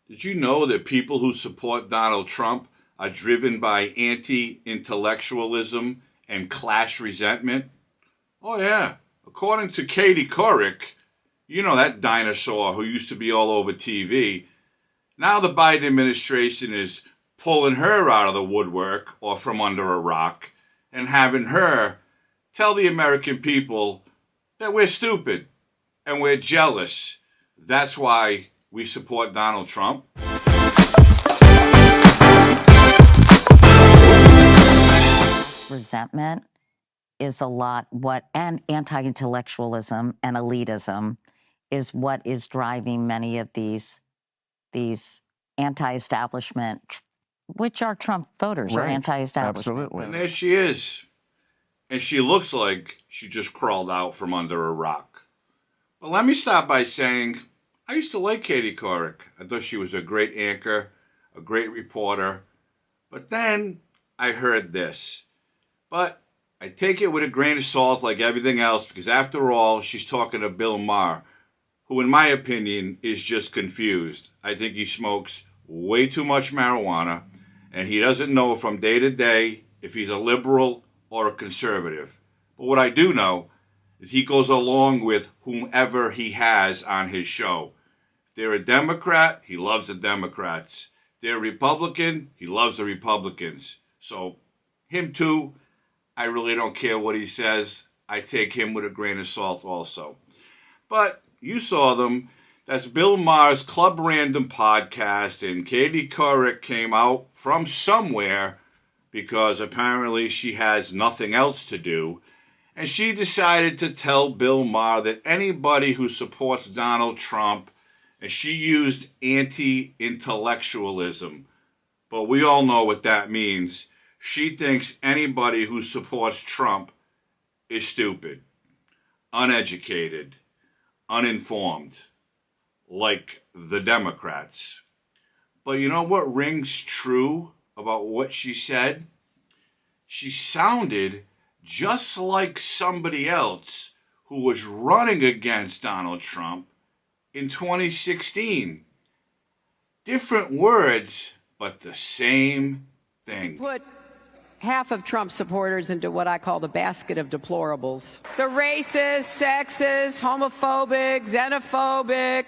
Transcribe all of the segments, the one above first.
Did you know that people who support Donald Trump are driven by anti-intellectualism and class resentment? Oh, yeah. According to Katie Couric, you know that dinosaur who used to be all over TV, now the Biden administration is pulling her out of the woodwork or from under a rock and having her tell the American people that we're stupid and we're jealous. That's why we support Donald Trump. Resentment is a lot and anti-intellectualism and elitism is what is driving many of these anti-establishment, which are Trump voters, Right. are anti-establishment. Absolutely. And there she is. And she looks like she just crawled out from under a rock. But let me start by saying I used to like Katie Couric. I thought she was a great anchor, a great reporter. But then I heard this. But I take it with a grain of salt like everything else because after all, she's talking to Bill Maher, who in my opinion is just confused. I think he smokes way too much marijuana and he doesn't know from day to day if he's a liberal or a conservative. But what I do know is he goes along with whomever he has on his show. If they're a Democrat, he loves the Democrats. If they're a Republican, he loves the Republicans. So him too, I really don't care what he says. I take him with a grain of salt also. But you saw them. That's Bill Maher's Club Random podcast, and Katie Couric came out from somewhere because apparently she has nothing else to do. And she decided to tell Bill Maher that anybody who supports Donald Trump, and she used anti-intellectualism. But we all know what that means. She thinks anybody who supports Trump is stupid, uneducated, uninformed, like the Democrats. But you know what rings true about what she said? She sounded just like somebody else who was running against Donald Trump in 2016. Different words, but the same thing. Put half of Trump supporters into what I call the basket of deplorables. The racist, sexist, homophobic, xenophobic,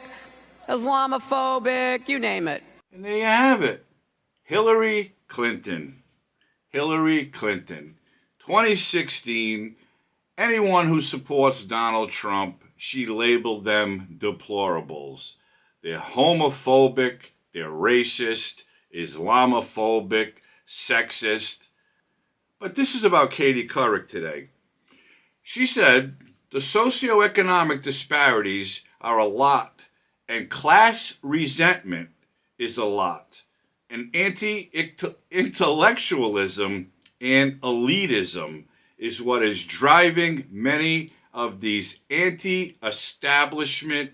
Islamophobic, you name it. And there you have it. Hillary Clinton. Hillary Clinton. 2016, anyone who supports Donald Trump, she labeled them deplorables. They're homophobic, they're racist, Islamophobic, sexist. But this is about Katie Couric today. She said the socioeconomic disparities are a lot, and class resentment is a lot. And anti-intellectualism and elitism is what is driving many of these anti-establishment,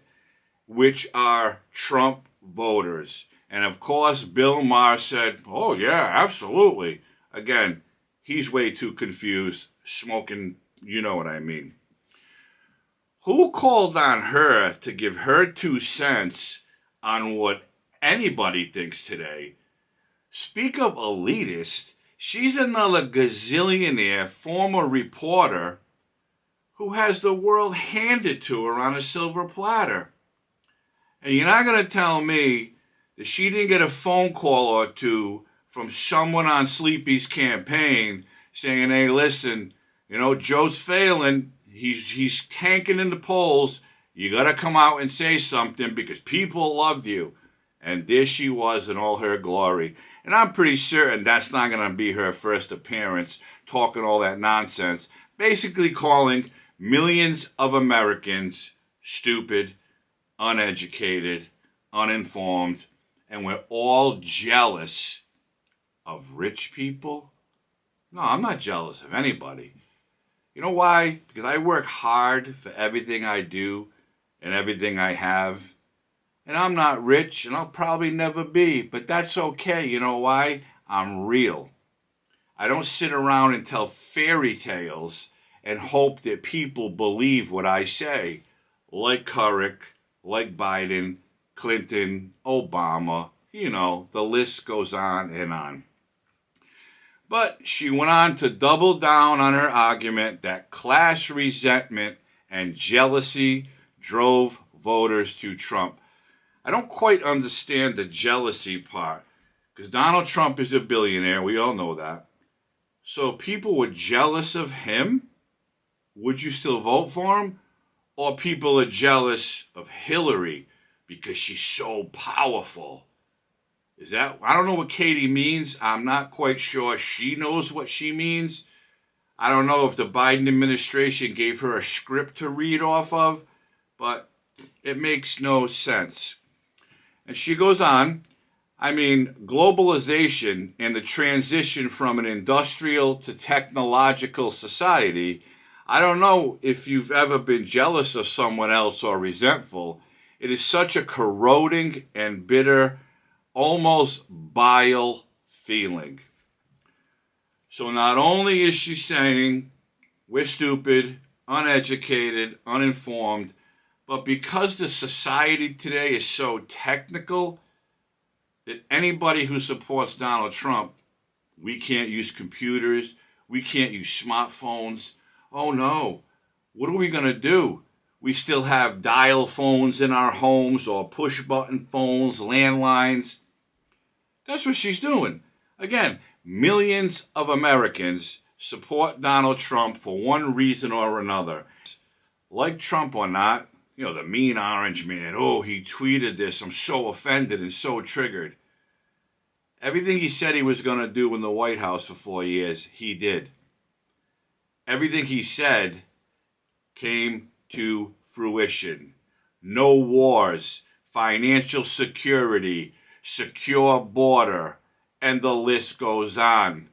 which are Trump voters. And of course, Bill Maher said, oh yeah, absolutely. Again, he's way too confused, smoking, you know what I mean. Who called on her to give her 2 cents on what anybody thinks today? Speak of elitist, she's another gazillionaire former reporter who has the world handed to her on a silver platter. And you're not going to tell me that she didn't get a phone call or two from someone on Sleepy's campaign saying, hey, listen, you know, Joe's failing. He's tanking in the polls. You got to come out and say something because people loved you. And there she was in all her glory. And I'm pretty certain that's not going to be her first appearance talking all that nonsense. Basically calling millions of Americans stupid, uneducated, uninformed, and we're all jealous of rich people. No, I'm not jealous of anybody. You know why? Because I work hard for everything I do and everything I have. And I'm not rich, and I'll probably never be. But that's okay. You know why? I'm real. I don't sit around and tell fairy tales and hope that people believe what I say. Like Couric, like Biden, Clinton, Obama, the list goes on and on. But she went on to double down on her argument that class resentment and jealousy drove voters to Trump. I don't quite understand the jealousy part, because Donald Trump is a billionaire. We all know that. So people were jealous of him? Would you still vote for him? Or people are jealous of Hillary because she's so powerful? Is that, I don't know what Katie means. I'm not quite sure she knows what she means. I don't know if the Biden administration gave her a script to read off of, but it makes no sense. And she goes on, globalization and the transition from an industrial to technological society, I don't know if you've ever been jealous of someone else or resentful. It is such a corroding and bitter, almost bile feeling. So not only is she saying we're stupid, uneducated, uninformed, but because the society today is so technical that anybody who supports Donald Trump, we can't use computers, we can't use smartphones. Oh no, what are we going to do? We still have dial phones in our homes or push button phones, landlines. That's what she's doing. Again, millions of Americans support Donald Trump for one reason or another. Like Trump or not, the mean orange man, oh, he tweeted this, I'm so offended and so triggered. Everything he said he was going to do in the White House for 4 years, he did. Everything he said came to fruition. No wars, financial security, secure border, and the list goes on.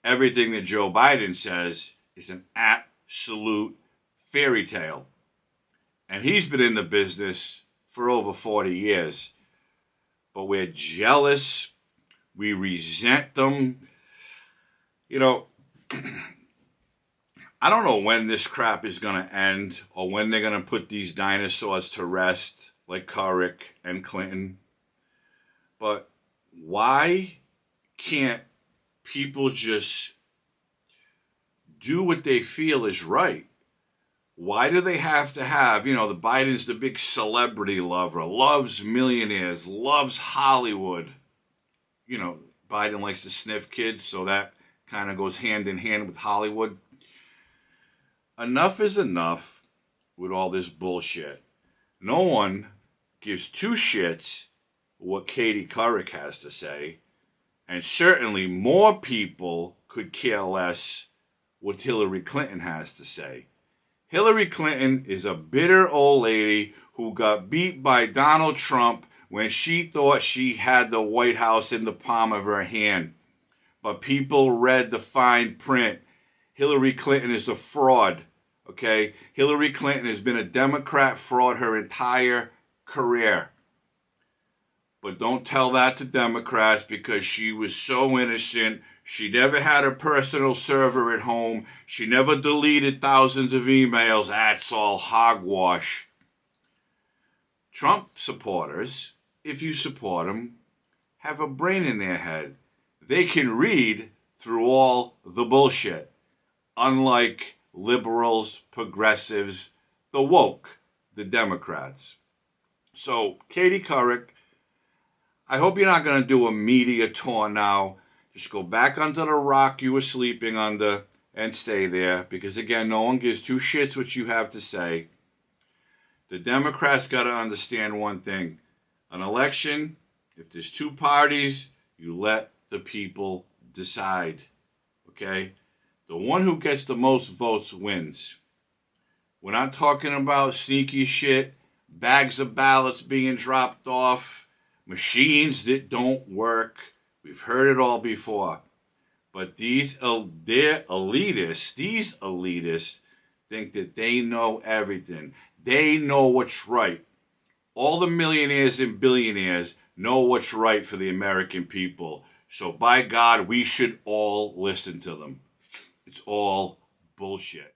Everything that Joe Biden says is an absolute fairy tale. And he's been in the business for over 40 years. But we're jealous. We resent them. I don't know when this crap is going to end or when they're going to put these dinosaurs to rest like Couric and Clinton. But why can't people just do what they feel is right? Why do they have to have, the Biden's the big celebrity lover, loves millionaires, loves Hollywood. Biden likes to sniff kids, so that kind of goes hand in hand with Hollywood. Enough is enough with all this bullshit. No one gives two shits what Katie Couric has to say, and certainly more people could care less what Hillary Clinton has to say. Hillary Clinton is a bitter old lady who got beat by Donald Trump when she thought she had the White House in the palm of her hand. But people read the fine print. Hillary Clinton is a fraud, okay? Hillary Clinton has been a Democrat fraud her entire career. But don't tell that to Democrats because she was so innocent. She never had a personal server at home. She never deleted thousands of emails. That's all hogwash. Trump supporters, if you support them, have a brain in their head. They can read through all the bullshit. Unlike liberals, progressives, the woke, the Democrats. So, Katie Couric, I hope you're not going to do a media tour now. Just go back under the rock you were sleeping under and stay there. Because again, no one gives two shits what you have to say. The Democrats got to understand one thing. An election, if there's two parties, you let the people decide. Okay? The one who gets the most votes wins. We're not talking about sneaky shit, bags of ballots being dropped off, machines that don't work. We've heard it all before. But these elitists think that they know everything. They know what's right. All the millionaires and billionaires know what's right for the American people. So by God, we should all listen to them. It's all bullshit.